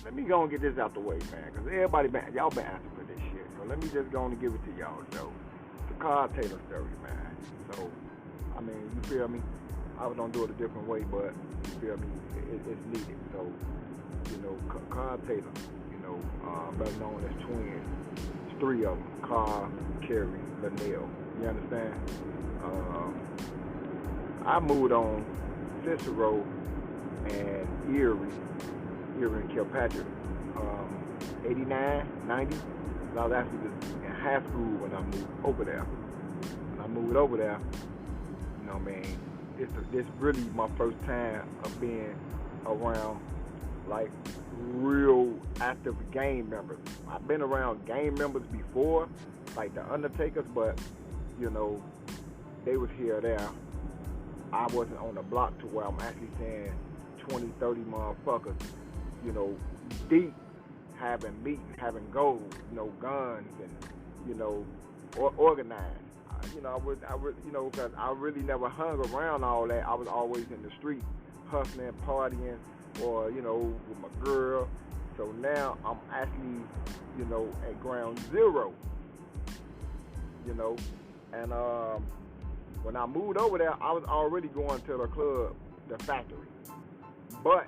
let me go and get this out the way, man, because y'all been asking for this shit. So let me just go and give it to y'all. So, the Carl Taylor story, man. So, I mean, you feel me? I was gonna do it a different way, but you feel me? It's needed. So, you know, Carl Taylor, you know, better known as twins. It's three of them: Carl, Kerry, Linnell. You understand? I moved on Cicero and Erie and Kilpatrick, 89, 90. So I was actually just in high school when I moved over there. When I moved over there, you know what I mean? It's really my first time of being around like real active gang members. I've been around gang members before, like the Undertakers, but you know, they was here or there. I wasn't on the block to where I'm actually saying 20, 30 motherfuckers, you know, deep, having meat, having gold, you know, guns, and, you know, organized. You know, I would, you know, because I really never hung around all that. I was always in the street, hustling, partying, or, you know, with my girl. So now I'm actually, you know, at ground zero, you know, and when I moved over there, I was already going to the club, the Factory. But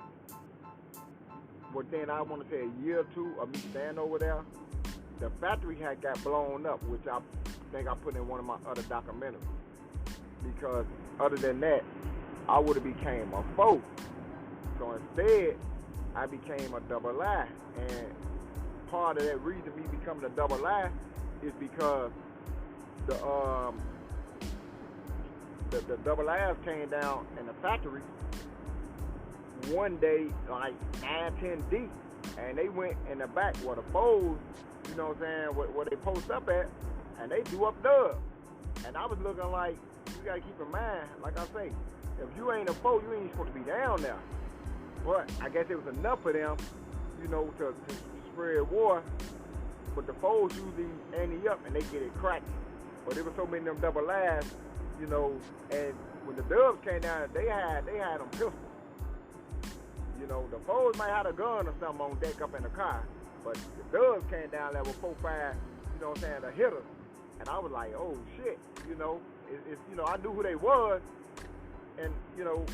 within, I want to say, a year or two of me staying over there, the Factory had got blown up, which I think I put in one of my other documentaries. Because other than that, I would have became a foe. So instead, I became a double I. And part of that reason me becoming a double I is because the double I's came down in the Factory one day, like 9, 10 deep, and they went in the back where the foes, you know what I'm saying, where they post up at, and they threw up dubs. And I was looking like, you gotta keep in mind, like I say, if you ain't a foe, you ain't supposed to be down there. But I guess it was enough for them, you know, to spread war. But the foes usually ante up and they get it cracked. But there was so many of them double I's, you know, and when the dubs came down, they had them pistols. You know, the foes might have a gun or something on deck up in the car, but the dubs came down there with 4, 5, you know what I'm saying, the hitters. And I was like, oh shit, you know, it's you know, I knew who they was, and you know,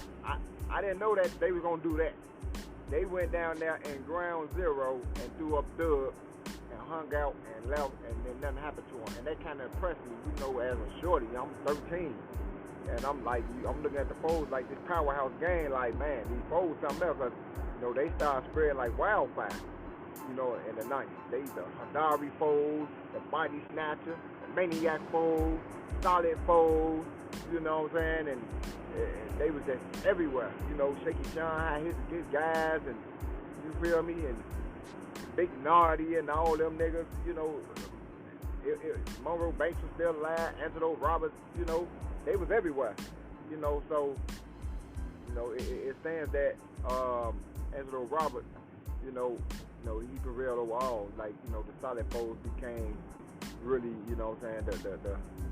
I didn't know that they was gonna do that. They went down there in ground zero and threw up dubs and hung out and left, and then nothing happened to them. And that kind of impressed me, you know, as a shorty. I'm 13. And I'm like, I'm looking at the foes like this powerhouse gang, like, man, these foes something else. Cause, you know, they started spreading like wildfire, you know, in the 90s. They, the Hadari foes, the Body Snatcher, the Maniac foes, Solid foes, you know what I'm saying? And they was just everywhere. You know, Shaky Sean had his guys, and you feel me? And Big Nardy and all them niggas, you know. Monroe Banks was still alive, Angelo Roberts, you know. They was everywhere, you know, so, you know, it stands that Angelo Roberts, you know, he prevailed over all. Like, you know, the Solid foes became really, you know what I'm saying,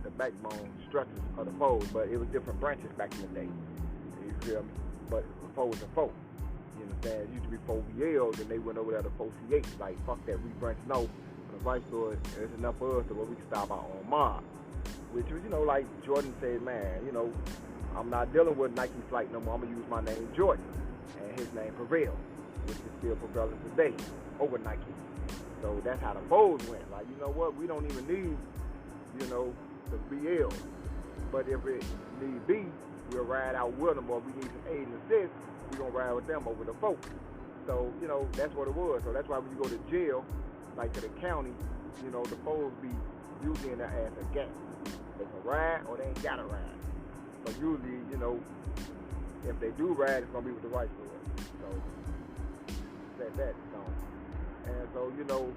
the backbone structures of the foes, but it was different branches back in the day, you feel me? But the foe was a foe, you understand? It used to be 4VLs, and they went over there to 4CH, like, fuck that, we branch no, on the vice lord, there's enough for us to where we can stop our own mob. Which was, you know, like Jordan said, man, you know, I'm not dealing with Nike Flight no more. I'm going to use my name, Jordan. And his name prevailed, which is still prevailing today over Nike. So that's how the foes went. Like, you know what? We don't even need, you know, the BL. But if it need be, we'll ride out with them, or we need some aid and assist, we're going to ride with them over the folks. So, you know, that's what it was. So that's why when you go to jail, like to the county, you know, the foes be usually in there as a gang. They can ride or they ain't gotta ride. But usually, you know, if they do ride, it's gonna be with the right foot. So that song. And so, you know,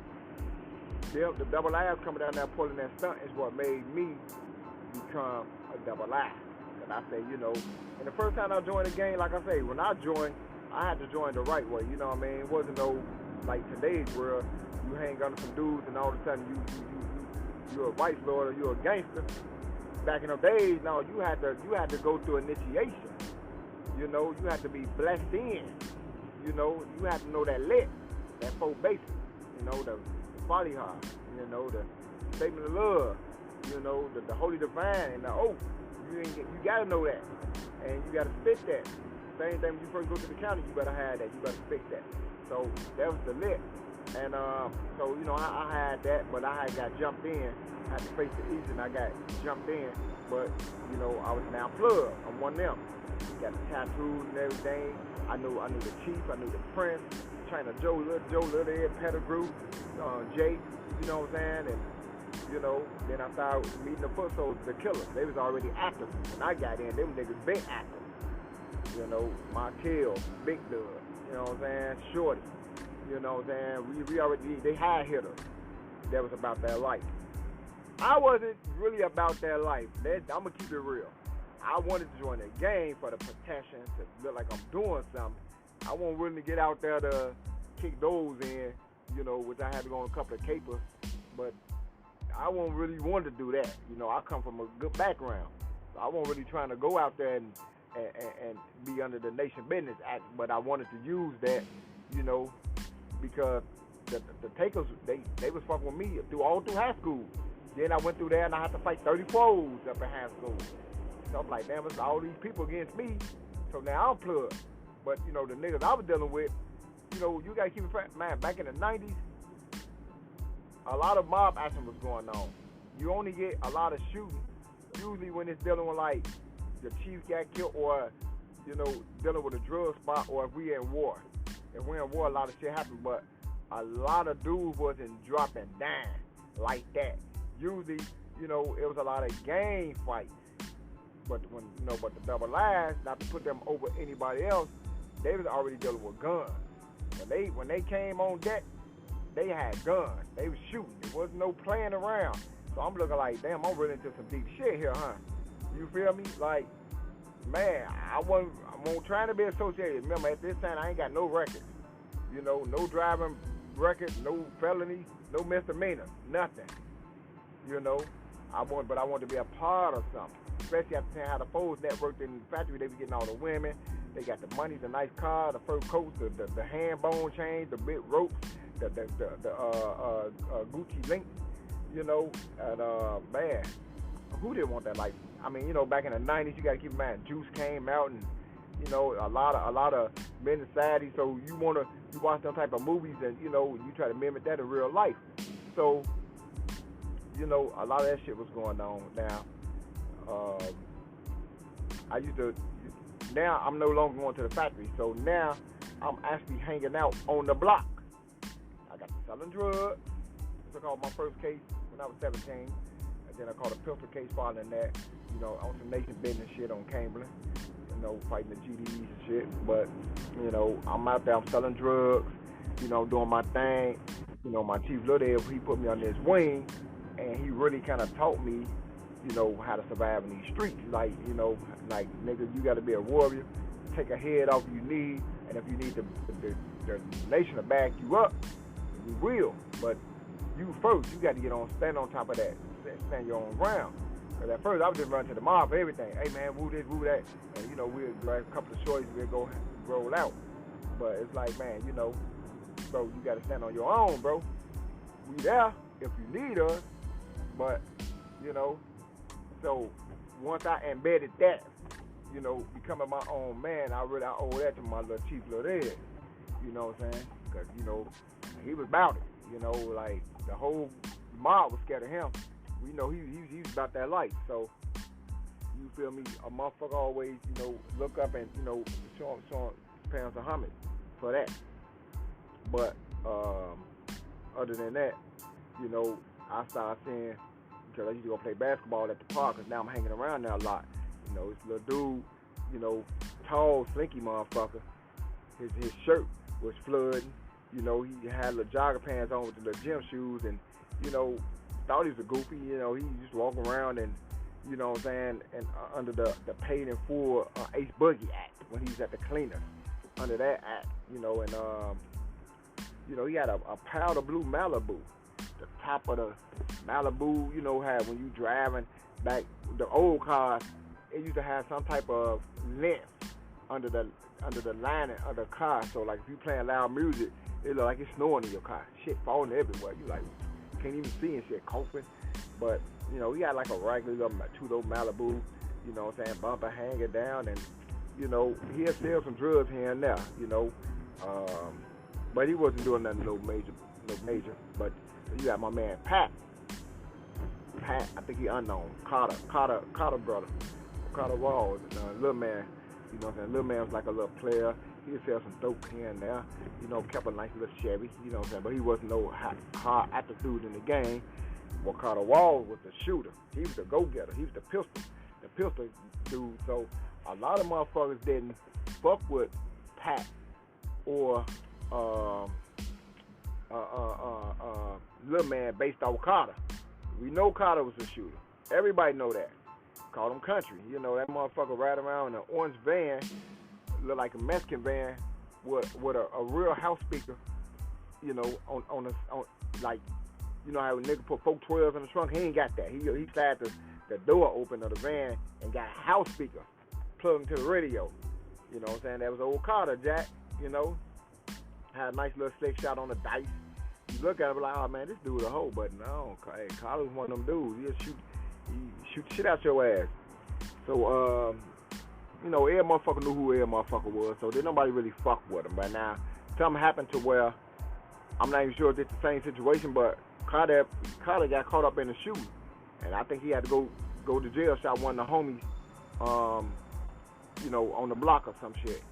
the double I's coming down there pulling that stunt is what made me become a double I. And I say, you know, and the first time I joined the gang, like I say, when I joined, I had to join the right way. You know what I mean? It wasn't no like today's world. You hang under some dudes and all of a sudden you're a vice lord or you're a gangster. Back in the days, no, you had to go through initiation. You know, you had to be blessed in. You know, you had to know that lit. that four basics, the Fatiha, the statement of love, the Holy Divine and the oath. You gotta know that, and you gotta spit that. Same thing when you first go to the county, you better have that. You better spit that. So that was the lit, and so I had that, but I had got jumped in. I had to face the East, and I got jumped in. But I was now plugged. I'm one of them. Got the tattoos and everything. I knew the chief. I knew the prince. China Joe, Little Ed, Pettigrew, Jay. You know what I'm saying? And then I started meeting the foot soldiers, the killers. They was already active. When I got in, them niggas been active. Markel, Big Dub, you know what I'm saying? Shorty, you know what I'm saying? We already, they high hitters. That was about that life. I wasn't really about that life. I'm gonna keep it real. I wanted to join the gang for the protection, to look like I'm doing something. I wasn't willing to get out there to kick those in, which I had to go on a couple of capers, but I wasn't really wanting to do that. I come from a good background. So I wasn't really trying to go out there and be under the Nation Business Act, but I wanted to use that, because the takers, they was fucking with me all through high school. Then I went through there and I had to fight 34s up in high school. So I'm like, damn, it's all these people against me. So now I'm plugged. But, the niggas I was dealing with, you got to keep in mind, back in the 90s, a lot of mob action was going on. You only get a lot of shooting, usually when it's dealing with, like, the chief got killed or, dealing with a drug spot or if we in war. If we're in war, a lot of shit happens, but a lot of dudes wasn't dropping down like that. Usually, it was a lot of gang fights. But but the double lies, not to put them over anybody else, they was already dealing with guns. When they came on deck, they had guns. They was shooting. There wasn't no playing around. So I'm looking like, damn, I'm really into some deep shit here, huh? You feel me? Like, man, I wasn't trying to be associated. Remember, at this time, I ain't got no records. No driving record, no felony, no misdemeanor, nothing. But I wanted to be a part of something. Especially after seeing how the Foes networked in the factory, they was getting all the women. They got the money, the nice car, the fur coats, the hand bone chains, the big ropes, the Gucci links, and man, who didn't want that life? I mean, back in the 90s, you got to keep in mind, Juice came out, and a lot of men society. So you watch them type of movies, and you try to mimic that in real life. So a lot of that shit was going on. Now, now I'm no longer going to the factory. So now I'm actually hanging out on the block. I got to selling drugs. I called my first case when I was 17. And then I called a pistol case following that, on some Nation Business shit on Cambridge, fighting the GDs and shit. But, I'm out there, I'm selling drugs, doing my thing. My chief Little Ed, he put me on this wing, and he really kind of taught me, how to survive in these streets. Like, nigga, you got to be a warrior. Take a head off if you need, and if you need the nation to back you up, we will. But you first, you got to stand on top of that, stand your own ground. Because at first, I was just running to the mob for everything. Hey, man, woo this, woo that. And, we'll grab a couple of shorties, we'll go roll out. But it's like, man, bro, you got to stand on your own, bro. We there if you need us. But, so once I embedded that, becoming my own man, I owe that to my little chief Little Ed. You know what I'm saying? Because, he was about it. Like, the whole mob was scared of him. We know he was about that life. So, you feel me? A motherfucker always, look up and, show parents a homage for that. But, other than that, I started seeing, because I used to go play basketball at the park, because now I'm hanging around there a lot. This little dude, tall, slinky motherfucker. His shirt was flooding. He had little jogger pants on with the little gym shoes, and, thought he was a goofy. He used to walk around and, what I'm saying, and under the paid in full Ace Boogie Act when he was at the cleaner. Under that act, and, he had a powder blue Malibu. The top of the Malibu, had when you driving back the old cars, it used to have some type of lens under the under the lining of the car. So like if you playing loud music, it look like it's snowing in your car. Shit falling everywhere. You like can't even see and shit, coughing. But you know, he had like a regular two-door Malibu. You know what I'm saying? Bumper hanging down, and you know he'll sell some drugs here and there. You know, but he wasn't doing nothing no major. But you got my man Pat, I think he unknown. Carter brother. Carter Walls, little man. You know what I'm saying? Little man was like a little player. He'd sell some dope here and there. You know, kept a nice little Chevy. You know what I'm saying? But he wasn't no hard attitude in the game. Well, Carter Walls was the shooter. He was the go-getter. He was the pistol dude. So a lot of motherfuckers didn't fuck with Pat or little man based off Carter. We know Carter was a shooter. Everybody know that. Called him country. You know, that motherfucker ride around in an orange van, look like a Mexican van, with a real house speaker, you know, on like, you know how a nigga put 412 in the trunk? He ain't got that. He slid the door open of the van and got a house speaker plugged into the radio. You know what I'm saying? That was old Carter, Jack, you know. Had a nice little slick shot on the dice. You look at him like, oh man, this dude a hoe, but no, hey, Carter's one of them dudes. He'll shoot shit out your ass. So, you know, every motherfucker knew who every motherfucker was, so did nobody really fuck with him. But now, something happened to where, I'm not even sure if it's the same situation, but Carter got caught up in the shooting, and I think he had to go to jail, shot one of the homies, you know, on the block or some shit.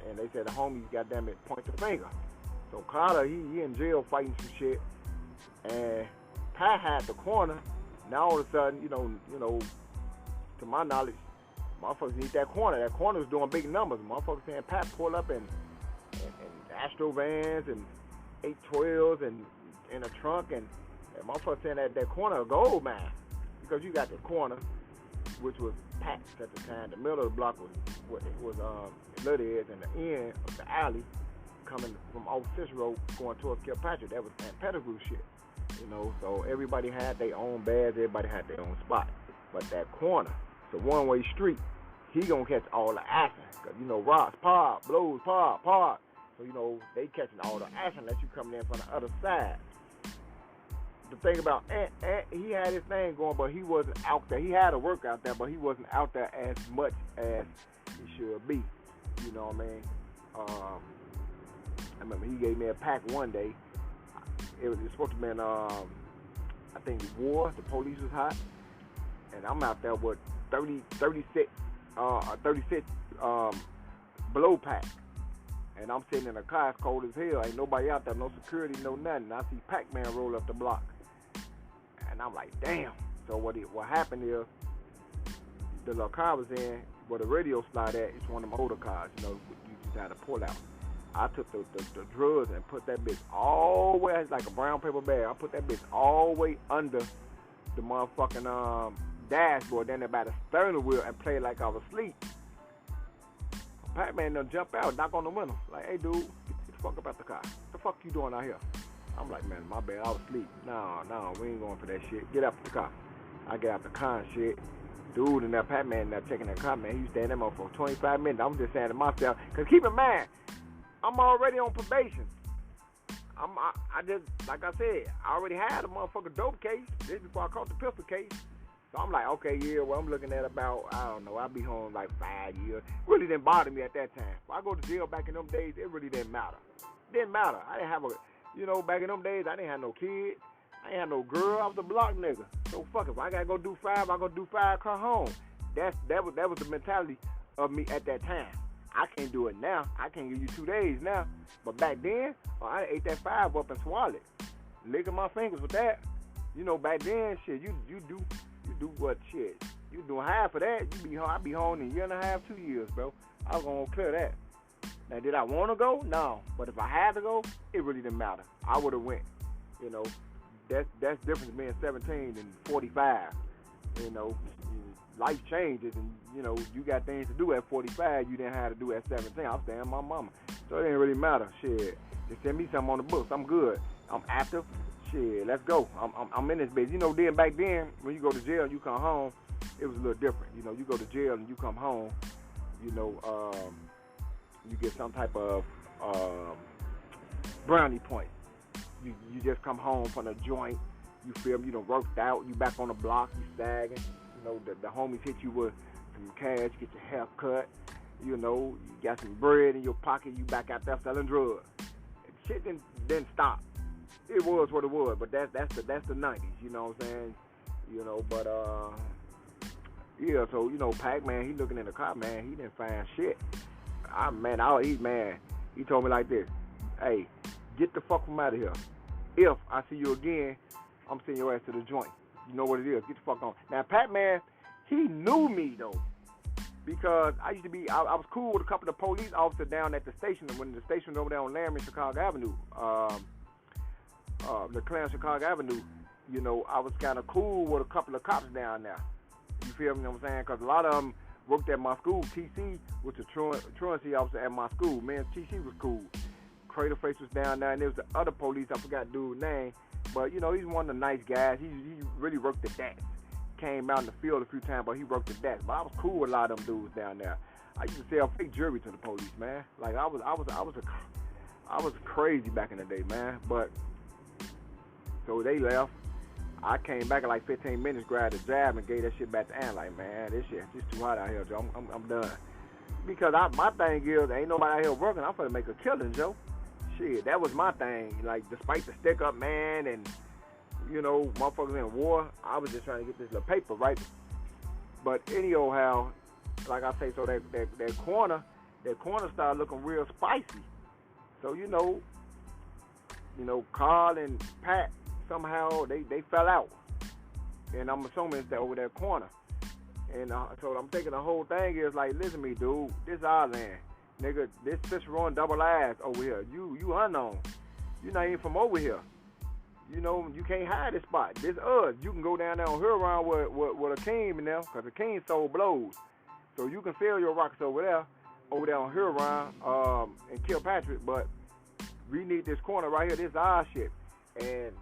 And they said the homies, goddamn it, point the finger. So Carter, he in jail fighting some shit, and Pat had the corner. Now all of a sudden, you know, to my knowledge, motherfuckers need that corner. That corner was doing big numbers. Motherfuckers saying Pat pulled up in Astro vans and 812s and in a trunk, and motherfuckers saying that corner a gold mine, because you got the corner, which was Pat's at the time. The middle of the block was Little Edge, and the end of the alley coming from off Cicero going towards Kilpatrick. That was Aunt Pettigrew shit. You know, so everybody had their own bags, everybody had their own spot. But that corner, it's a one-way street. He gonna catch all the action. Cause you know, rocks, pop, blows, pop. So you know, they catching all the action unless you coming in from the other side. The thing about Ant, he had his thing going, but he wasn't out there. He had to work out there, but he wasn't out there as much as he should be. You know what I mean? I remember he gave me a pack one day. It was supposed to be I think war. The police was hot, and I'm out there with 36 blow pack, and I'm sitting in a car. It's cold as hell. Ain't nobody out there, no security, no nothing. I see Pac-Man roll up the block, and I'm like, damn. So what happened is, the little car was in where the radio slide at. It's one of them older cars, you know, you just had to pull out. I took the drugs and put that bitch all the way, it's like a brown paper bag. I put that bitch all the way under the motherfucking dashboard, then about the steering wheel, and played like I was asleep. Pac-Man done jump out, knock on the window, like, hey dude, get the fuck up out the car. What the fuck you doing out here? I'm like, man, my bad, I was asleep. No, we ain't going for that shit. Get out the car. I get out the car and shit. Dude and that Pac-Man now checking that car, man, he was standing there for 25 minutes. I'm just saying to myself, because keep in mind, I'm already on probation. I just, like I said, I already had a motherfucking dope case. This before I caught the pistol case. So I'm like, okay, yeah, well, I'm looking at about, I don't know, I'll be home like 5 years. Really didn't bother me at that time. If I go to jail back in them days, it really didn't matter. Didn't matter. I didn't have back in them days, I didn't have no kids. I ain't had no girl. I was a block nigga. So fuck it. If I gotta go do 5, I go do 5, come home. That was the mentality of me at that time. I can't do it now. I can't give you 2 days now. But back then, I ate that 5 up and swallowed it. Licking my fingers with that. You know, back then, shit, you do what shit? You doing half of that, I be home in a year and a half, 2 years, bro. I was gonna clear that. Now, did I wanna go? No. But if I had to go, it really didn't matter. I would have went. You know, that's different being 17 and 45. You know, life changes, and you know, you got things to do at 45 you didn't have to do at 17. I was staying with my mama, so it didn't really matter. Shit, just send me something on the books. I'm good. I'm active. Shit, let's go. I'm in this bitch. You know, back then when you go to jail and you come home, it was a little different. You know, you go to jail and you come home. You know, you get some type of brownie points. You just come home from a joint, you feel me, you done worked out, you back on the block, you sagging, you know, the homies hit you with some cash, get your hair cut, you know, you got some bread in your pocket, you back out there selling drugs. Shit didn't stop. It was what it was, but that's the 90s, you know what I'm saying? You know, but yeah, so, you know, Pac-Man, he looking in the car, man, he didn't find shit. He told me like this, hey, get the fuck from out of here. If I see you again, I'm sending your ass to the joint. You know what it is. Get the fuck on. Now, Pac-Man, he knew me, though, because I was cool with a couple of police officers down at the station, when the station was over there on Laramie, Chicago Avenue, the Clarence, Chicago Avenue. You know, I was kind of cool with a couple of cops down there. You feel me, what I'm saying? Because a lot of them worked at my school. TC was the truancy officer at my school. Man, TC was cool. Craterface was down there, and there was the other police, I forgot dude's name, but, you know, he's one of the nice guys. He really worked the desk. Came out in the field a few times, but he worked the desk. But I was cool with a lot of them dudes down there. I used to sell fake jewelry to the police, man. Like, I was crazy back in the day, man. But, so they left. I came back in like 15 minutes, grabbed a jab, and gave that shit back to Ann. Like, man, this shit just too hot out here, Joe. I'm done. Because my thing is, ain't nobody out here working. I'm finna make a killing, Joe. Shit, that was my thing. Like, despite the stick-up man and, you know, motherfuckers in war, I was just trying to get this little paper, right? But anyhow, like I say, so that corner started looking real spicy. So, you know, Carl and Pat, somehow they fell out. And I'm assuming it's over that corner. And so I'm thinking the whole thing is like, listen to me, dude, this is our land. Nigga, this Cicerone double ass over here. You unknown. You not even from over here. You know, you can't hide this spot. This us. You can go down there on Huron with a king in there, because the king sold blows. So you can fill your rockets over there on Huron, and Kilpatrick, but we need this corner right here. This is our shit. And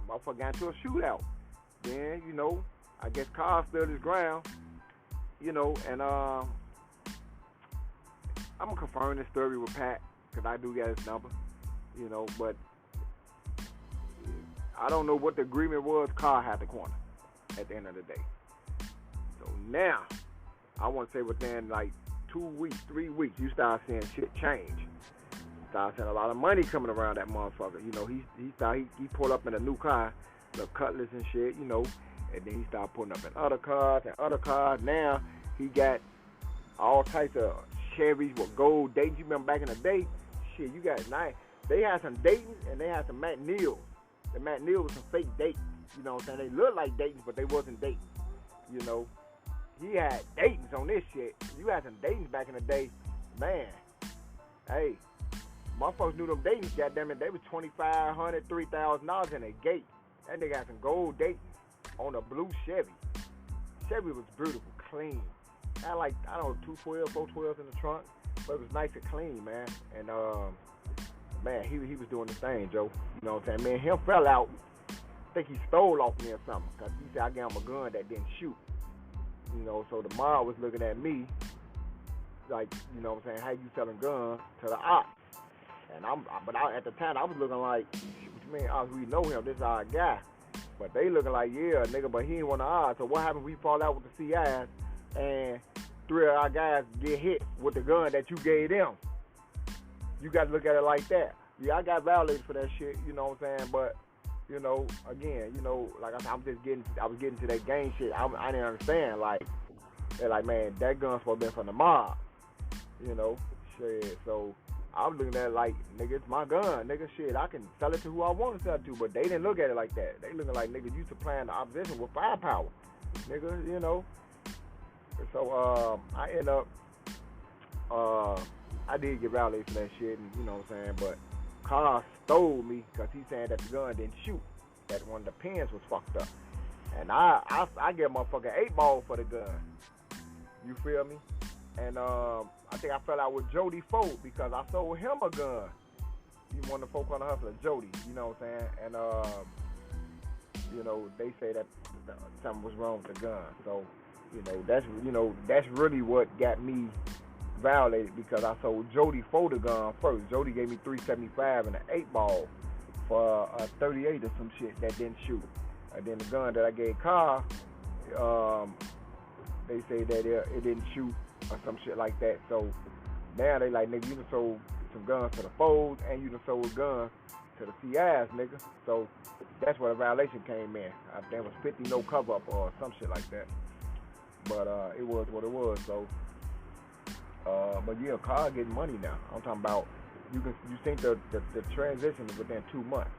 motherfucker got into a shootout. Then, you know, I guess Carl stood his ground, you know, and I'm going to confirm this story with Pat, because I do get his number, you know, but I don't know what the agreement was. Carl had the corner at the end of the day. So now, I want to say within like 2 weeks, 3 weeks, you start seeing shit change. Start seeing a lot of money coming around that motherfucker. You know, he pulled up in a new car, the Cutlass and shit, you know, and then he started pulling up in other cars. Now he got all types of Chevys with gold Daytons. You remember back in the day, shit, you got nice. They had some Daytons and they had some McNeils. The McNeil was some fake Daytons. You know what I'm saying? They looked like Daytons, but they wasn't Daytons. You know, he had Daytons on this shit. You had some Daytons back in the day, man. Hey, motherfuckers knew them Daytons, goddammit. They was $2,500, $3,000 in a gate. That nigga had some gold Daytons on a blue Chevy. Chevy was beautiful, clean. Had like, I don't know, 212, 412s in the trunk, but it was nice and clean, man. And man, he was doing the thing, Joe. You know what I'm saying? Man, him fell out. I think he stole off me or something, because he said I gave him a gun that didn't shoot. You know, so the mob was looking at me like, you know what I'm saying, how you selling guns to the ops? And at the time, I was looking like, what you mean, we know him, this is our guy. But they looking like, yeah, nigga, but he ain't one of ours. So what happens if we fall out with the CIs and 3 of our guys get hit with the gun that you gave them? You got to look at it like that. Yeah, I got violated for that shit, you know what I'm saying? But, you know, again, you know, like I said, I was getting to that gang shit. I didn't understand. Like, they're like, man, that gun's supposed to be from the mob. You know, shit. So I was looking at it like, nigga, it's my gun. Nigga, shit, I can sell it to who I want to sell it to. But they didn't look at it like that. They looking like, nigga, you supplying the opposition with firepower. Nigga, you know. So I end up, I did get violated for that shit, and you know what I'm saying, but Carl stole me because he saying that the gun didn't shoot, that one of the pins was fucked up. And I get a motherfucking 8-ball for the gun. You feel me? And I think I fell out with Jody Folk because I sold him a gun. He one of the folk on the hustler, Jody, you know what I'm saying? And you know, they say that something was wrong with the gun. So, that's really what got me violated because I sold Jody the gun first. Jody gave me $375 and an 8-ball for a 38 or some shit that didn't shoot. And then the gun that I gave KArl, they say that it didn't shoot or some shit like that. So now they like, nigga, you done sold some guns to the foes and you done sold a gun to the CIs, nigga. So that's where the violation came in. There was 50 no cover up or some shit like that. But it was what it was. So, but yeah, KArl getting money now. I'm talking about you think the transition is within 2 months.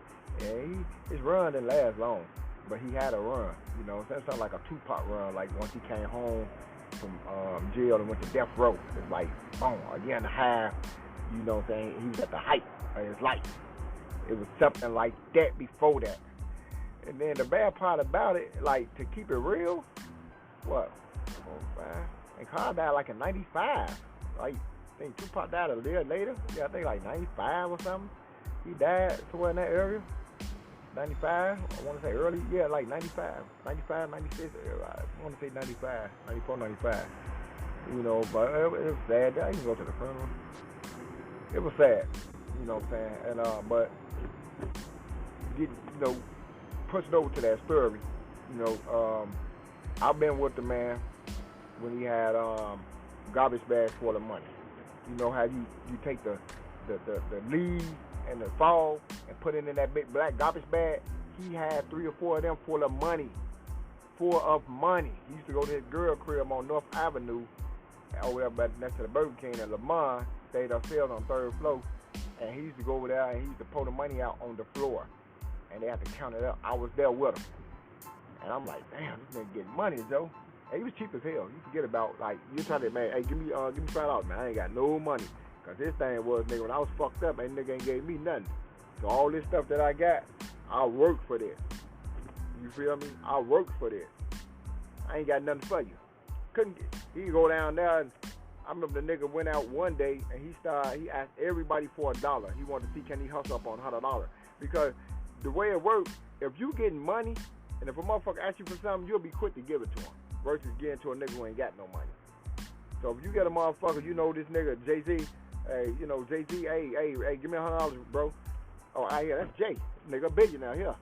And his run didn't last long, but he had a run. You know, that sounded like a Tupac run. Like once he came home from jail and went to death row, it's like boom, a year and a half. You know what I'm saying? He was at the height of his life. It was something like that before that. And then the bad part about it, like to keep it real, what? 45? And KArl died like in 95. Like, I think Tupac died a little later. Yeah, I think like 95 or something. He died somewhere in that area. 95, I want to say early, yeah, like 95, 96, I want to say 95, 94, 95. You know, but it was sad. I didn't go to the funeral. It was sad, you know what I'm saying? And, but, pushing over to that story, you know, I've been with the man when he had garbage bags full of money. You know how you take the leaves and the fall and put it in that big black garbage bag? He had 3 or 4 of them full of money. Full of money. He used to go to his girl crib on North Avenue over there next to the Burger King in Lamont, stayed upstairs on 3rd floor. And he used to go over there and he used to pull the money out on the floor. And they had to count it up. I was there with him. And I'm like, damn, this nigga getting money, Joe. And he was cheap as hell. You forget about, like, you trying to, man, hey, give me $5, man. I ain't got no money. Because this thing was, nigga, when I was fucked up, and nigga ain't gave me nothing. So all this stuff that I got, I work for this. You feel me? I work for this. I ain't got nothing for you. He go down there, and I remember the nigga went out one day, and he asked everybody for $1. He wanted to see can he hustle up on $100. Because the way it works, if you getting money, and if a motherfucker asks you for something, you'll be quick to give it to him. Versus getting to a nigga who ain't got no money. So if you get a motherfucker, you know this nigga, Jay-Z, hey, you know, Jay-Z, hey, give me $100, bro. Oh, yeah, that's Jay. Nigga, billionaire here.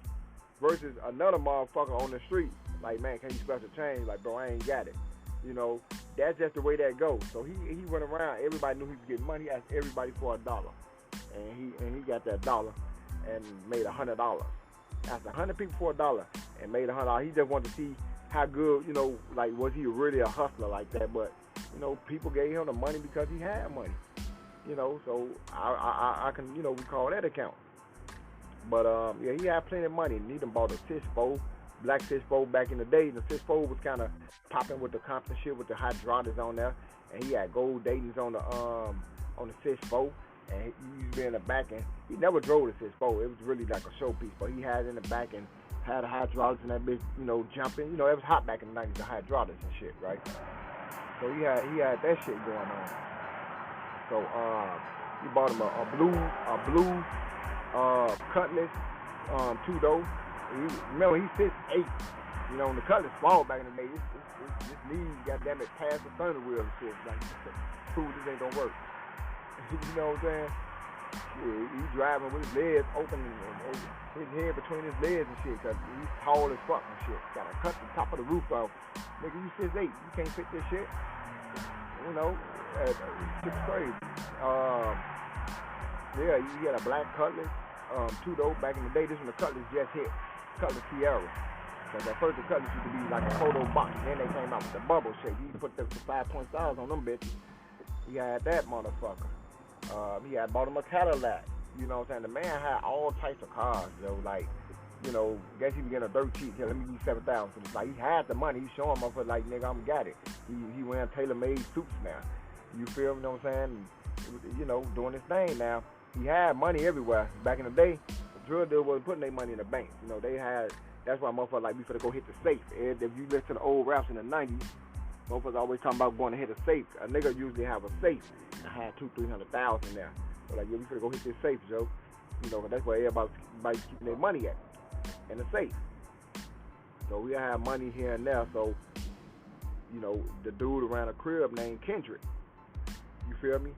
Versus another motherfucker on the street, like, man, can you special change? Like, bro, I ain't got it. You know, that's just the way that goes. So he went around, everybody knew he was getting money, he asked everybody for $1. And he got that dollar and made $100. Asked 100 people for $1 and made $100. He just wanted to see how good, you know, like, was he really a hustler like that? But, you know, people gave him the money because he had money. You know, so I can, you know, recall that account. But, yeah, he had plenty of money. And he done bought a Cisco, black Cisco back in the day. The Cisco was kind of popping with the Compton shit with the hydraulics on there. And he had gold datings on the Cisco. And he used to be in the back. And he never drove the Cisco. It was really like a showpiece. But he had it in the back and had the hydraulics and that bitch, you know, jumping. You know, it was hot back in the 90s, the hydraulics and shit, right? So he had that shit going on. So he bought him a blue Cutlass, 2-door. Remember, he's 6'8". You know, when the Cutlass small back in the day, this knee, goddamn it, past the thunder wheel and shit. Like, prove this ain't gonna work. You know what I'm saying? Yeah, he's driving with his legs open and his head between his legs and shit, cause he's tall as fuck and shit. Gotta cut the top of the roof off. Nigga, you 6'8", you can't fit this shit. You know, it's crazy. Yeah, he had a black Cutlass, 2-door back in the day. This one the Cutlass just hit, Cutlass Sierra. Cause at first the Cutlass used to be like a photo box. Then they came out with the bubble shape. You put the 5-point styles on them bitches. He had that motherfucker. He had bought him a Cadillac. You know what I'm saying? The man had all types of cars, yo. Like, you know, guess he was getting a dirt cheap. Yeah, let me give you $7,000 for this. Like, he had the money. He showing him up for like, nigga, I'm got it. He wearing tailor-made suits now. You feel me? You know what I'm saying? You know, doing his thing now. He had money everywhere. Back in the day, the drug dealer wasn't putting their money in the bank. You know, they had. That's why motherfuckers like we finna go hit the safe. If you listen to the old raps in the 90s, motherfuckers always talking about going to hit a safe. A nigga usually have a safe. I had $200,000-300,000 there. So like, yeah, we finna go hit this safe, Joe. You know, that's where everybody's keeping their money at, in the safe. So we have money here and there. So, you know, the dude around the crib named Kendrick, You feel me?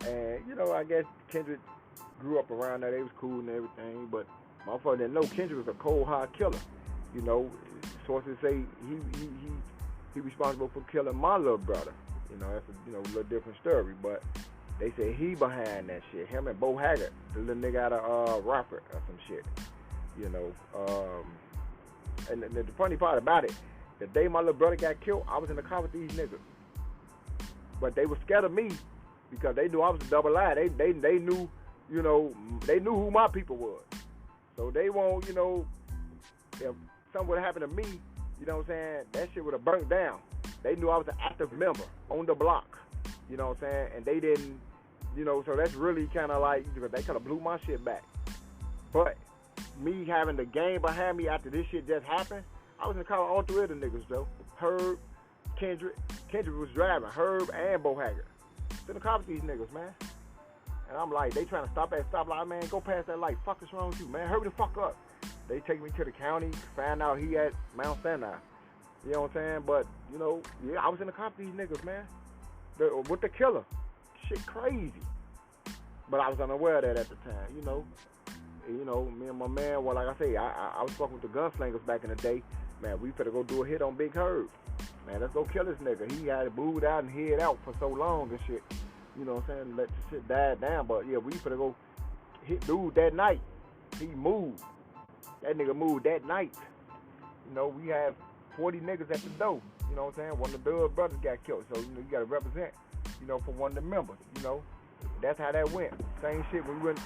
And, you know, I guess Kendrick grew up around there. They was cool and everything, but motherfucker didn't know Kendrick was a cold hard killer. You know, sources say he responsible for killing my little brother. You know, that's a little different story, but they say he behind that shit. Him and Bo Haggart, the little nigga out of Rockford or some shit. You know, and the funny part about it, the day my little brother got killed, I was in the car with these niggas, but they were scared of me because they knew I was a double I. They knew, you know, they knew who my people was, so they won't, you know, if something would have happened to me, you know what I'm saying, that shit would have burnt down. They knew I was an active member on the block, you know what I'm saying, and they didn't, you know, so that's really kind of like, they kind of blew my shit back. But me having the game behind me after this shit just happened, I was in the car with all three of the niggas, though. Herb, Kendrick was driving, Herb and Bo Haggart. In the car with these niggas, man. And I'm like, they trying to stop at stoplight, man, go past that light, fuck is wrong with you, man, hurry the fuck up. They take me to the county, find out he at Mount Sinai. You know what I'm saying? But, you know, yeah, I was in the car with these niggas, man. With the killer. Shit crazy. But I was unaware of that at the time, you know. You know, me and my man, well, like I say, I was fucking with the gunslingers back in the day. Man, we finna go do a hit on Big Herb. Man, let's go kill this nigga. He had booed out and hid out for so long and shit. You know what I'm saying? Let the shit die down. But yeah, we finna go hit dude that night. He moved. That nigga moved that night. You know, we had 40 niggas at the door. You know what I'm saying? One of the Dub brothers got killed. So, you know, you gotta represent, you know, for one of the members. You know, that's how that went. Same shit when we went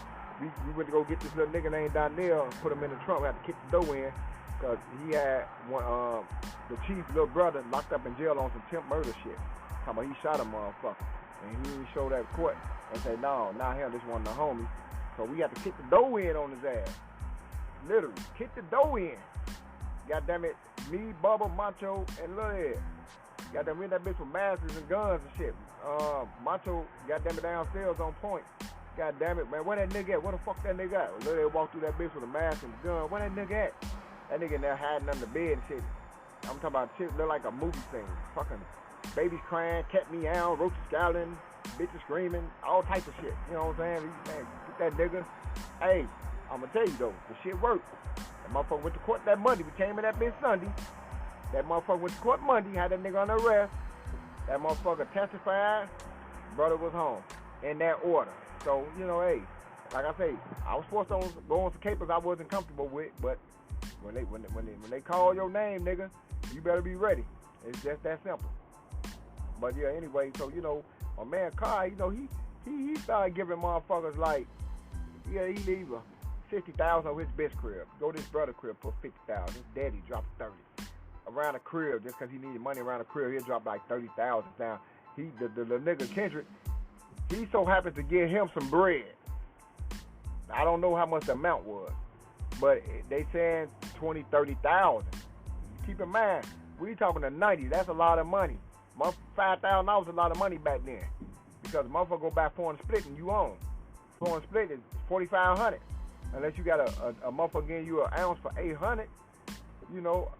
to go get this little nigga named Donnell and put him in the trunk. We had to kick the door in because he had one, the chief's little brother locked up in jail on some temp murder shit. Talking about he shot a motherfucker. And he didn't show that court and say, no, not him, this one of the homies. So we had to kick the door in on his ass. Literally, kick the door in. Goddamn it, me, Bubba, Macho, and Lil Ed. Goddamn, we in that bitch with masks and guns and shit. Macho, goddamn it, downstairs on point. God damn it, man, where that nigga at? Where the fuck that nigga at? Lil Ed walked through that bitch with a mask and a gun. Where that nigga at? That nigga in there hiding under the bed and shit. I'm talking about shit look like a movie scene. Fucking babies crying, cat meowing, roaches scowling, bitches screaming, all types of shit. You know what I'm saying? Man, get that nigga. Hey, I'm gonna tell you though, the shit worked. That motherfucker went to court that Monday. We came in that bitch Sunday. That motherfucker went to court Monday, had that nigga on arrest. That motherfucker testified. Brother was home. In that order. So, you know, hey, like I say, I was forced to go on some capers I wasn't comfortable with, but when they call your name, nigga, you better be ready. It's just that simple. But yeah, anyway, so you know, my man KArl, you know, he started giving motherfuckers like, yeah, he leave a $50,000 on his bitch crib. Go to his brother crib, put $50,000. His daddy dropped 30. Around the crib, just because he needed money around the crib, he'll drop like 30,000 down. The nigga Kendrick, he so happened to give him some bread. I don't know how much the amount was, but they saying 20, 30,000. Keep in mind, we talking the 90s. That's a lot of money. $5,000 was a lot of money back then, because a motherfucker go buy 400 split and you own. 400 split is 4,500, unless you got a motherfucker giving you an ounce for 800. You know,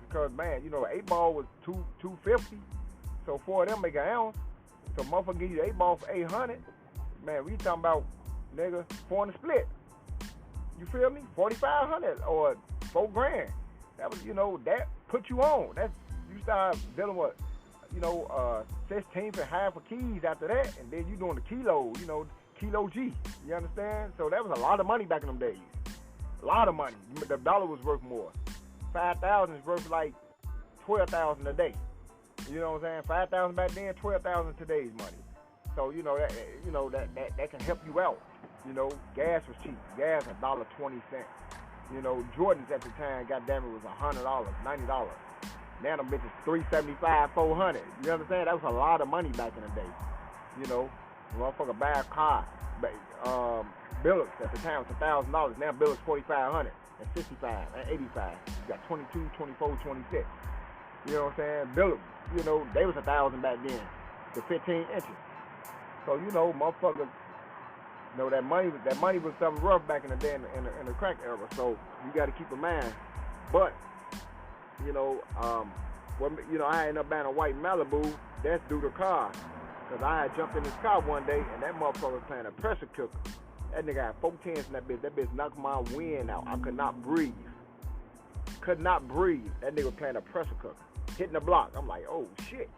because man, you know, an 8-ball was $250, so 4 of them make an ounce. So motherfucker give you the 8-ball for 800. Man, we talking about, nigga, 400 split. You feel me? 4,500 or $4,000. That was, you know, that put you on. That's, you start dealing with, you know, 16th and half of keys after that, and then you doing the kilo, you know, kilo G. You understand? So that was a lot of money back in them days. A lot of money. The dollar was worth more. 5,000 is worth like 12,000 a day. You know what I'm saying? 5,000 back then, 12,000 today's money. So you know that can help you out. You know, gas was cheap. Gas $1.20. You know, Jordans at the time, goddamn it, was $100, $90. Now them bitches $375, $400. You understand? That was a lot of money back in the day. You know, motherfucker buy a car. Billets at the time was $1,000. Now Billets $4,500 and $55 and $85. You got 22, 24, 26. You know what I'm saying? Billets, you know, they was $1,000 back then. The 15 inches. So you know, motherfuckers. You know, that money was something rough back in the day in the crack era. So you got to keep in mind. But you know, I ended up buying a white Malibu. That's due to KArl. Because I had jumped in his car one day, and that motherfucker was playing a pressure cooker. That nigga had 4 tens in that bitch. That bitch knocked my wind out. I could not breathe. Could not breathe. That nigga was playing a pressure cooker. Hitting the block. I'm like, oh, shit.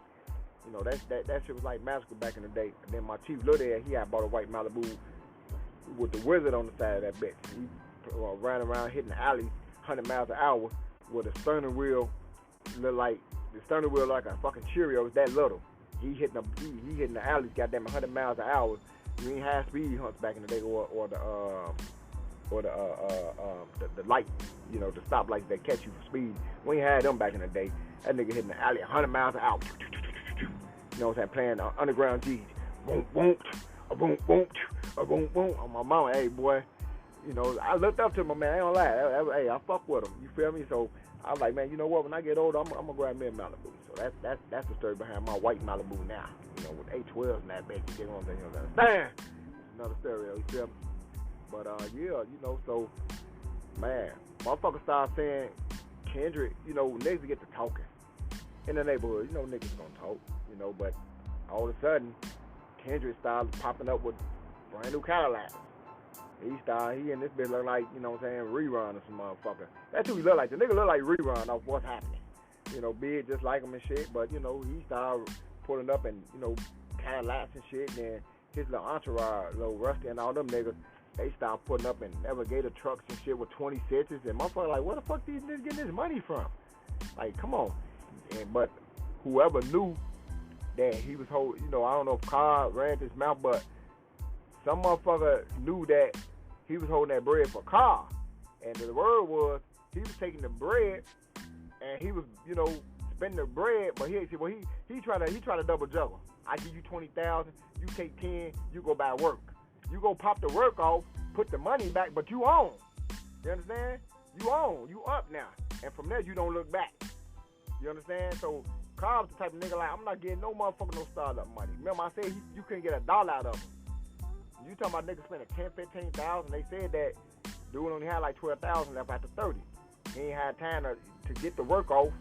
You know, that shit was like magical back in the day. And then my chief little there, he had bought a white Malibu with the wizard on the side of that bitch. He ran around hitting the alley 100 miles an hour with a steering wheel look like the steering wheel like a fucking Cheerio. It's that little. He hitting the alleys, goddamn 100 miles an hour. You ain't had speed hunts back in the day, or the light, you know, the stoplights that catch you for speed. We ain't had them back in the day. That nigga hitting the alley 100 miles an hour. You know what I'm saying? Playing underground G's. Boom, boom, boom, boom, boom, boom. On my mama, hey boy. You know, I looked up to my man. I ain't gonna lie. Hey, I fuck with him. You feel me? So I was like, man, you know what? When I get older, I'm gonna grab me a Malibu. So that's the story behind my white Malibu now. You know, with A12s in that bitch. You know what I'm saying? You understand? Another stereo. You feel me? But yeah, you know, so man, motherfuckers start saying Kendrick. You know, niggas get to talking in the neighborhood. You know, niggas gonna talk. You know, but all of a sudden, Kendrick started popping up with brand new Cadillacs. He and this bitch look like, you know what I'm saying, Rerun or some motherfucker. That's who he look like. The nigga look like Rerun off What's Happening. You know, big just like him and shit, but, you know, he started pulling up and, you know, Cadillacs and shit, and then his little entourage, little Rusty and all them niggas, they started putting up in Navigator trucks and shit with 26s, and motherfucker like, where the fuck these niggas getting this money from? Like, come on. But whoever knew that he was holding, you know, I don't know if KArl ran his mouth, but some motherfucker knew that he was holding that bread for KArl. And the word was he was taking the bread and he was, you know, spending the bread, but he tried to double juggle. I give you 20,000, you take 10, you go buy work. You go pop the work off, put the money back, but you own. You understand? You own. You up now. And from there you don't look back. You understand? So KArl's the type of nigga like, I'm not getting no motherfucker no startup money. Remember I said you couldn't get $1 out of him. You talking about niggas spending 10, 15,000? They said that dude only had like 12,000 left after 30. He ain't had time to get the work off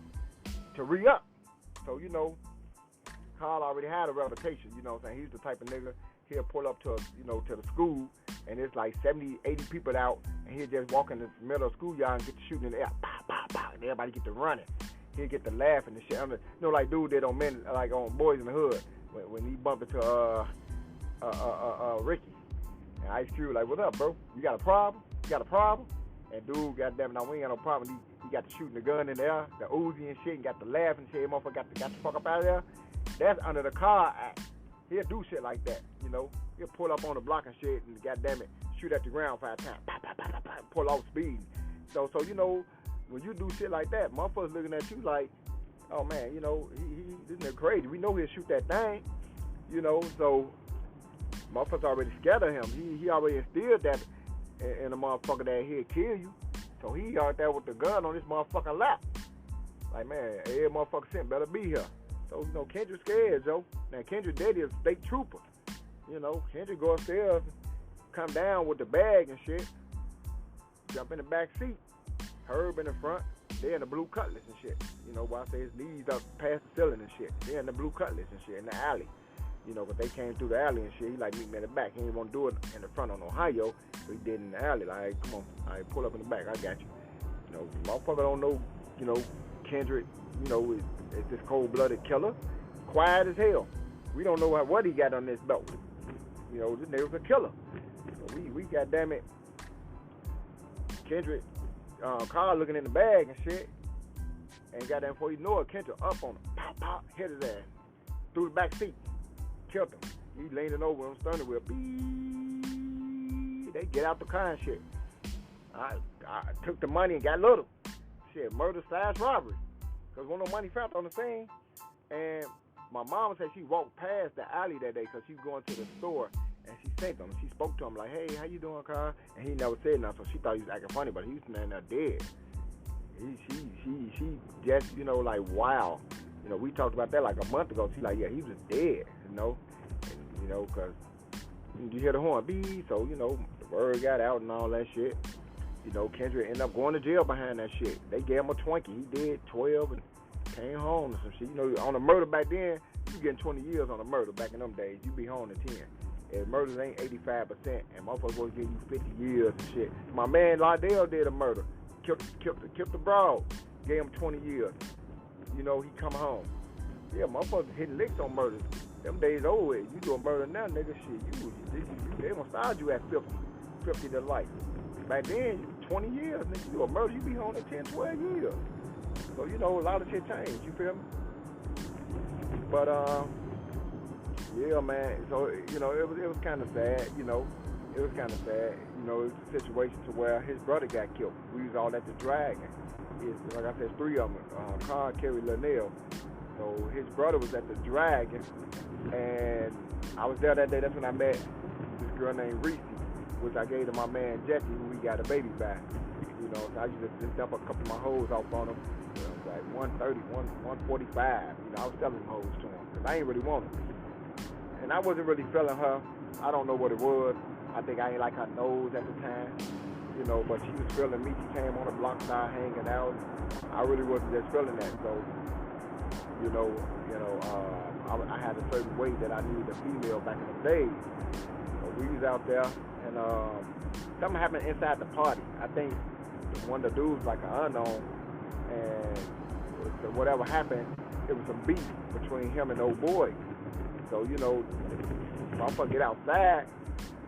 to re-up. So, you know, KArl already had a reputation. You know what I'm saying? He's the type of nigga, he'll pull up to, you know, to the school, and there's like 70, 80 people out, and he'll just walk in the middle of the schoolyard and get to shooting in the air. Pow, pow, pow, and everybody get to running. He'll get to laughing and shit. You know, like dude did on Men, like on Boys in the Hood, when he bumped into Ricky. And Ice Cube like, what's up, bro? You got a problem? You got a problem? And dude, goddamn it, now we ain't got no problem. He got to shooting the gun in there, the Uzi and shit, and got to laugh and shit. Motherfucker got the fuck up out of there. That's under the KArl Act. He'll do shit like that, you know. He'll pull up on the block and shit, and goddamn it, shoot at the ground 5 times. Pop, pop, pop, pop, pop, pull off speed. So you know, when you do shit like that, motherfuckers looking at you like, oh man, you know, this nigga crazy. We know he'll shoot that thing, you know. So motherfuckers already scared of him. He already instilled that in a motherfucker that he'll kill you. So he out there with the gun on this motherfucking lap. Like, man, every motherfucker sent better be here. So, you know, Kendrick scared, Joe. Now, Kendrick daddy is a state trooper. You know, Kendrick go upstairs, come down with the bag and shit, jump in the back seat. Herb in the front, they in the blue Cutlass and shit. You know, while I say his knees up past the ceiling and shit. They in the blue Cutlass and shit, in the alley. You know, but they came through the alley and shit. He like meet me in the back. He didn't want to do it in the front on Ohio, so he did in the alley. Like, come on, all right, pull up in the back. I got you. You know, motherfucker don't know, you know, Kendrick, you know, is this cold-blooded killer. Quiet as hell. We don't know what he got on this belt. You know, this nigga's a killer. So we goddamn it, Kendrick, KArl looking in the bag and shit, and goddamn before you know it, Kendrick up on him, pop, pop, hit his ass, through the back seat. Killed him. He leaning over on steering wheel. They get out the car and shit. I took the money and got little. Shit, murder/robbery. Because wasn't no money found on the scene. And my mama said she walked past the alley that day because she was going to the store and she seen him. She spoke to him like, hey, how you doing, KArl? And he never said nothing, so she thought he was acting funny, but he was standing there dead. She just, you know, like, wow. You know, we talked about that like a month ago. She like, yeah, he was dead, you know. And, you know, because you hear the horn, beep. So, you know, the word got out and all that shit. You know, Kendrick ended up going to jail behind that shit. They gave him a Twinkie. He did 12 and came home or some shit. You know, on a murder back then, you getting 20 years on a murder back in them days. You be home in 10. If murders ain't 85%, and motherfuckers will give you 50 years and shit. My man Lardell did a murder. Killed the broad. Gave him 20 years. You know, he come home. Yeah, motherfuckers hitting licks on murders. Them days over with. You do a murder now, nigga, shit. They gonna start you at 50 to life. Back then, 20 years, nigga. You do a murder, you be home in 10, 12 years. So, you know, a lot of shit changed. You feel me? But, yeah, man. So, you know, it was kind of sad, you know. It was kind of sad. You know, it was a situation to where his brother got killed. We was all at the Dragon. Like I said, 3 of them. KArl, Kerry, Linnell. So his brother was at the Dragon, and I was there that day. That's when I met this girl named Reese, which I gave to my man Jesse, who we got a baby back. You know, so I used to just dump a couple of my hoes off on him. You know, like 130, 145. You know, I was selling them hoes to him because I ain't really want them. And I wasn't really feeling her. I don't know what it was. I think I ain't like her nose at the time. You know, but she was feeling me. She came on the block side hanging out. I really wasn't just feeling that. So, you know, I had a certain way that I needed a female back in the day. So we was out there, and something happened inside the party. I think one of the dudes like an unknown, and whatever happened, it was some beef between him and old boy. So, you know, motherfucker get outside,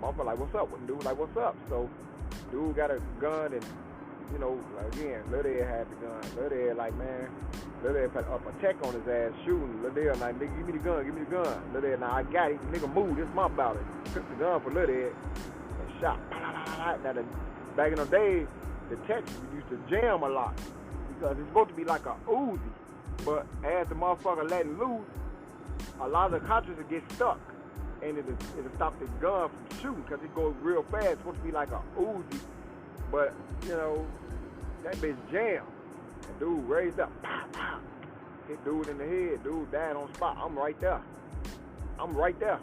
motherfucker like, what's up? Dude like, what's up? So, dude got a gun, and, you know, again, Lil Ed had the gun. Lil Ed like, man, Lil Ed put up a check on his ass shooting. Lil Ed like, nigga, give me the gun. Lil Ed, now I got it. Nigga, move, this my about it. Took the gun for Lil Ed and shot. Now, back in the days, the Texas used to jam a lot because it's supposed to be like a Uzi, but as the motherfucker letting loose, a lot of the cartridges get stuck, and it'll stop the gun from shooting because it goes real fast. It's supposed to be like a Uzi, but, you know, that bitch jammed. And dude raised up, pow, pow, hit dude in the head. Dude died on spot. I'm right there.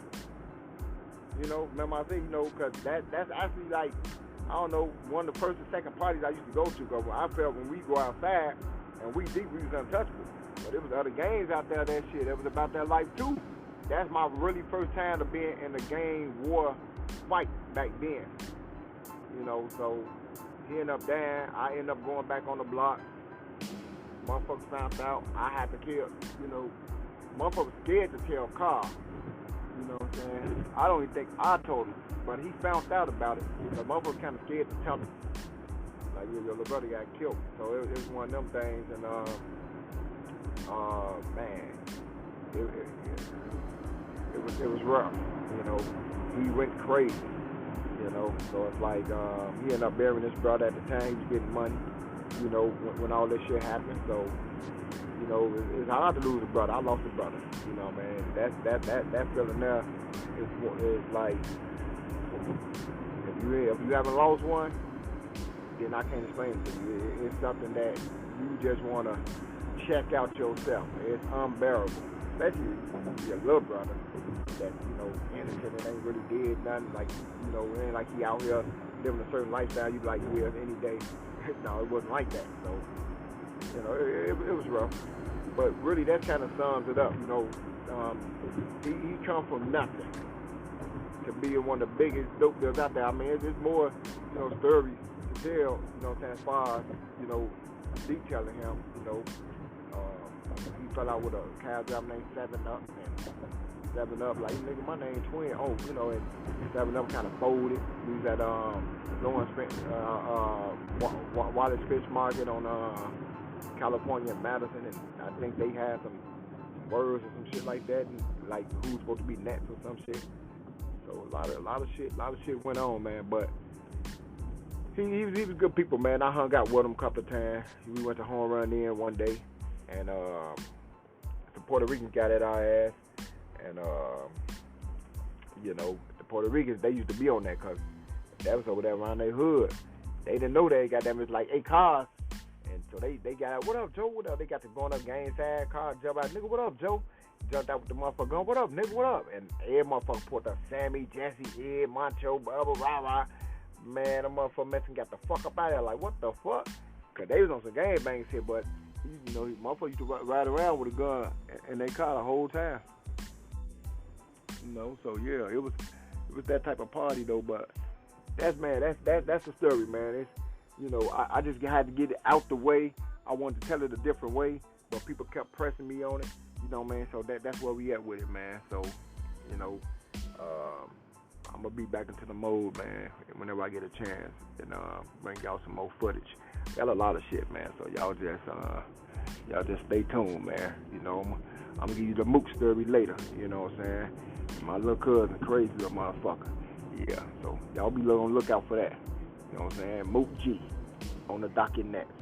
You know, remember I said, you know, because that's actually like, I don't know, one of the first and second parties I used to go to. Because I felt when we go outside and we deep, we was untouchable. But there was other gangs out there, that shit. It was about that life too. That's my really first time to be in a gang war fight back then. You know, so he ended up dying. I ended up going back on the block. Motherfuckers found out I had to kill, you know, motherfuckers scared to tell KArl. You know what I'm saying? I don't even think I told him, but he found out about it. Because motherfuckers kind of scared to tell him. Like, your little brother got killed. So it was one of them things, and man, it was rough. You know, he went crazy. You know, so it's like he ended up burying his brother at the time. He was getting money. You know, when all this shit happened. So, you know, it's hard to lose a brother. I lost a brother. You know, man. That feeling there is like, if you haven't lost one, then I can't explain it to you. It's something that you just want to check out yourself. It's unbearable, especially your little brother that, you know, innocent and ain't really did nothing. Like, you know, it ain't like he out here living a certain lifestyle. You be like, yeah, any day. No, it wasn't like that. So, you know, it was rough. But really, that kind of sums it up. You know, he come from nothing to be one of the biggest dope dealers out there. I mean, it's more, you know, stories to tell, you know, as far as, you know, detailing him, you know. He fell out with a cow job named 7-Up, and 7-Up, like, nigga, my name Twin. Oh, you know, and 7-Up kind of folded. He was at Lawrence Wallace Fish Market on California and Madison, and I think they had some words or some shit like that, and like who's supposed to be next or some shit. So a lot of shit went on, man. But he was good people, man. I hung out with him a couple of times. We went to Home Run Inn one day, and the Puerto Ricans got at our ass, and you know, the Puerto Ricans, they used to be on that because that was over there around their hood. They didn't know that. Got them, it's like 8 cars. And so they got out, what up, Joe? What up? They got to going up gang side, car jump out, nigga, what up, Joe? Jumped out with the motherfucker gun, what up, nigga, what up? And every motherfucker pulled up Sammy, Jesse, Ed, Moncho, Bubba, Rah-Rah. Man, the motherfucker Mexican got the fuck up out of there, like, what the fuck? Because they was on some gangbang shit, but Motherfucker used to ride around with a gun in their car the whole time. So yeah, it was that type of party though. But that's the story, man. I just had to get it out the way. I wanted to tell it a different way, but people kept pressing me on it. Man. So that's where we at with it, man. So, I'm gonna be back into the mode, man, whenever I get a chance, and bring y'all some more footage. Got a lot of shit, man. So y'all just stay tuned, man. I'm gonna give you the Mook story later. You know what I'm saying? My little cousin, crazy little motherfucker. Yeah. So y'all be on the lookout for that. You know what I'm saying? Mook G on the docket next.